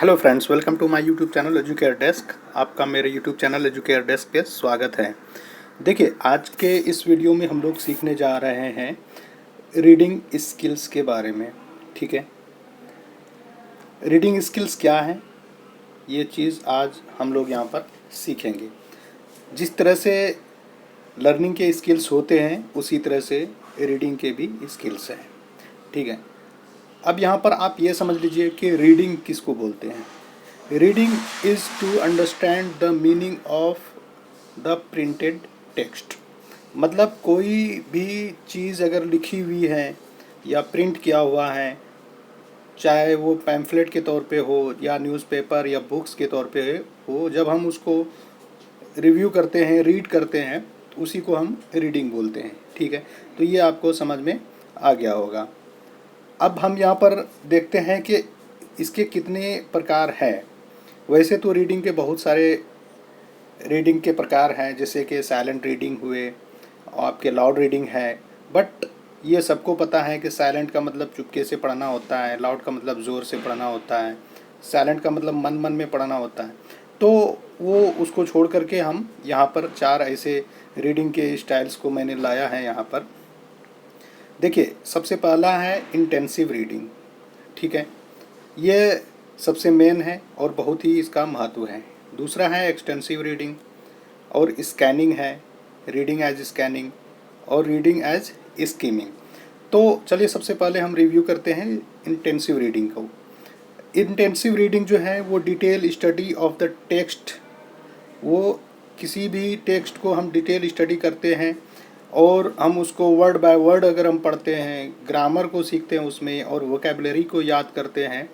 Hello friends, welcome to my YouTube channel Educare desk. आपका मेरे YouTube channel Educare desk पे स्वागत है। देखिए, आज के इस वीडियो में हम लोग सीखने जा रहे हैं रीडिंग स्किल्स के बारे में। ठीक है, रीडिंग स्किल्स क्या है, ये चीज़ आज हम लोग यहाँ पर सीखेंगे। जिस तरह से लर्निंग के स्किल्स होते हैं उसी तरह से रीडिंग के भी स्किल्स हैं। ठीक है, अब यहाँ पर आप ये समझ लीजिए कि रीडिंग किसको बोलते हैं। Reading is to understand the meaning of the printed text. मतलब कोई भी चीज़ अगर लिखी हुई है या प्रिंट किया हुआ है, चाहे वो पैम्फलेट के तौर पे हो या न्यूज़पेपर या बुक्स के तौर पे हो, जब हम उसको रिव्यू करते हैं, रीड करते हैं, तो उसी को हम रीडिंग बोलते हैं। ठीक है, तो ये आपको समझ में आ गया होगा। अब हम यहाँ पर देखते हैं कि इसके कितने प्रकार हैं। वैसे तो रीडिंग के बहुत सारे रीडिंग के प्रकार हैं, जैसे कि साइलेंट रीडिंग हुए, आपके लाउड रीडिंग है। बट ये सबको पता है कि साइलेंट का मतलब चुपके से पढ़ना होता है, लाउड का मतलब ज़ोर से पढ़ना होता है, साइलेंट का मतलब मन मन में पढ़ना होता है। तो वो उसको छोड़ करके हम यहाँ पर चार ऐसे रीडिंग के स्टाइल्स को मैंने लाया है यहाँ पर। देखिए, सबसे पहला है इंटेंसिव रीडिंग। ठीक है, ये सबसे मेन है और बहुत ही इसका महत्व है। दूसरा है एक्सटेंसिव रीडिंग, और स्कैनिंग है, रीडिंग एज स्कैनिंग, और रीडिंग एज स्कीमिंग। तो चलिए सबसे पहले हम रिव्यू करते हैं इंटेंसिव रीडिंग को। इंटेंसिव रीडिंग जो है वो detail study of the text. वो किसी भी टेक्स्ट को हम डिटेल स्टडी करते हैं और हम उसको वर्ड बाय वर्ड अगर हम पढ़ते हैं, ग्रामर को सीखते हैं उसमें, और वोकेबलरी को याद करते हैं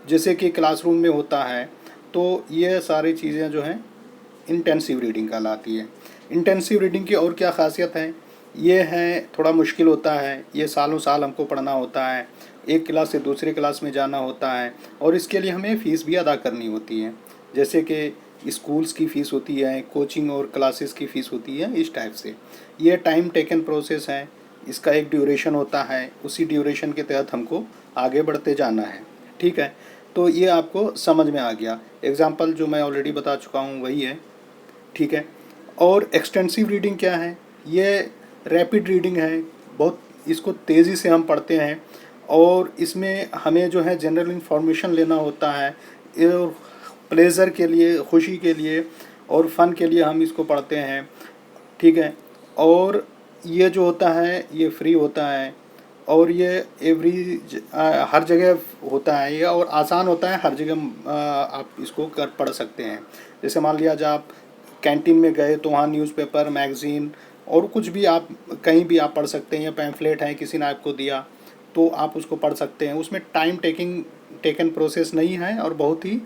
जैसे कि क्लासरूम में होता है। तो ये सारी चीज़ें जो हैं इंटेंसिव रीडिंग कहलाती है। इंटेंसिव रीडिंग की और क्या खासियत है, ये है थोड़ा मुश्किल होता है, ये सालों साल हमको पढ़ना होता है, एक क्लास से दूसरे क्लास में जाना होता है, और इसके लिए हमें फ़ीस भी अदा करनी होती है। जैसे कि स्कूल्स की फ़ीस होती है, कोचिंग और क्लासेस की फ़ीस होती है, इस टाइप से। ये टाइम टेकन प्रोसेस है, इसका एक ड्यूरेशन होता है, उसी ड्यूरेशन के तहत हमको आगे बढ़ते जाना है। ठीक है, तो ये आपको समझ में आ गया। एग्ज़ाम्पल जो मैं ऑलरेडी बता चुका हूँ वही है। ठीक है, और एक्सटेंसिव रीडिंग क्या है, ये रैपिड रीडिंग है, बहुत इसको तेज़ी से हम पढ़ते हैं, और इसमें हमें जो है जनरल इन्फॉर्मेशन लेना होता है, और प्लेज़र के लिए, खुशी के लिए और फ़न के लिए हम इसको पढ़ते हैं। ठीक है, और ये जो होता है ये फ्री होता है, और ये हर जगह होता है ये, और आसान होता है, हर जगह आप इसको पढ़ सकते हैं। जैसे मान लिया जब आप कैंटीन में गए तो वहाँ न्यूज़पेपर, मैगज़ीन और कुछ भी आप कहीं भी आप पढ़ सकते हैं, या पैम्फलेट है किसी ने आपको दिया तो आप उसको पढ़ सकते हैं। उसमें टाइम टेकन प्रोसेस नहीं है और बहुत ही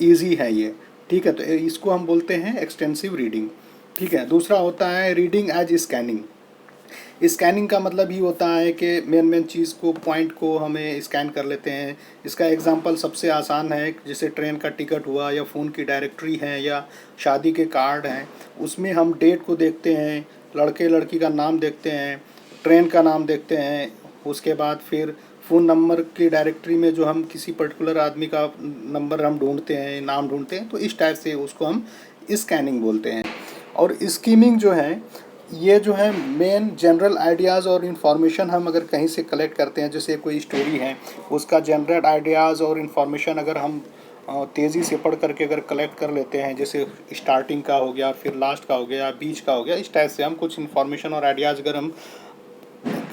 ईजी है ये। ठीक है, तो इसको हम बोलते हैं एक्सटेंसिव रीडिंग। ठीक है, दूसरा होता है रीडिंग एज स्कैनिंग। स्कैनिंग का मतलब ही होता है कि मेन चीज़ को, पॉइंट को हमें स्कैन कर लेते हैं। इसका एग्जांपल सबसे आसान है, जैसे ट्रेन का टिकट हुआ, या फ़ोन की डायरेक्टरी है, या शादी के कार्ड हैं। उसमें हम डेट को देखते हैं, लड़के लड़की का नाम देखते हैं, ट्रेन का नाम देखते हैं, उसके बाद फिर फ़ोन नंबर की डायरेक्टरी में जो हम किसी पर्टिकुलर आदमी का नंबर हम ढूंढते हैं, नाम ढूंढते हैं, तो इस टाइप से उसको हम स्कैनिंग बोलते हैं। और स्कीमिंग जो है, ये जो है मेन जनरल आइडियाज़ और इन्फॉर्मेशन हम अगर कहीं से कलेक्ट करते हैं, जैसे कोई स्टोरी है, उसका जनरल आइडियाज़ और इन्फॉर्मेशन अगर हम तेज़ी से पढ़ करके अगर कलेक्ट कर लेते हैं, जैसे स्टार्टिंग का हो गया, फिर लास्ट का हो गया, बीच का हो गया, इस टाइप से हम कुछ इन्फॉर्मेशन और आइडियाज़ अगर हम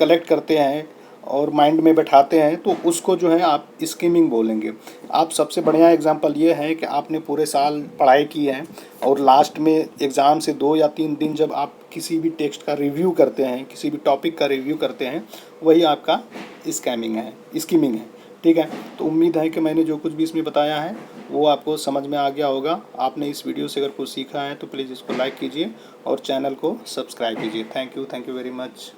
कलेक्ट करते हैं और माइंड में बैठाते हैं, तो उसको जो है आप स्कीमिंग बोलेंगे। आप सबसे बढ़िया एग्जांपल ये है कि आपने पूरे साल पढ़ाई की है और लास्ट में एग्ज़ाम से 2 या 3 दिन जब आप किसी भी टेक्स्ट का रिव्यू करते हैं, किसी भी टॉपिक का रिव्यू करते हैं, वही आपका स्कीमिंग है। ठीक है, तो उम्मीद है कि मैंने जो कुछ भी इसमें बताया है वो आपको समझ में आ गया होगा। आपने इस वीडियो से अगर कुछ सीखा है तो प्लीज़ इसको लाइक कीजिए और चैनल को सब्सक्राइब कीजिए। Thank you very much.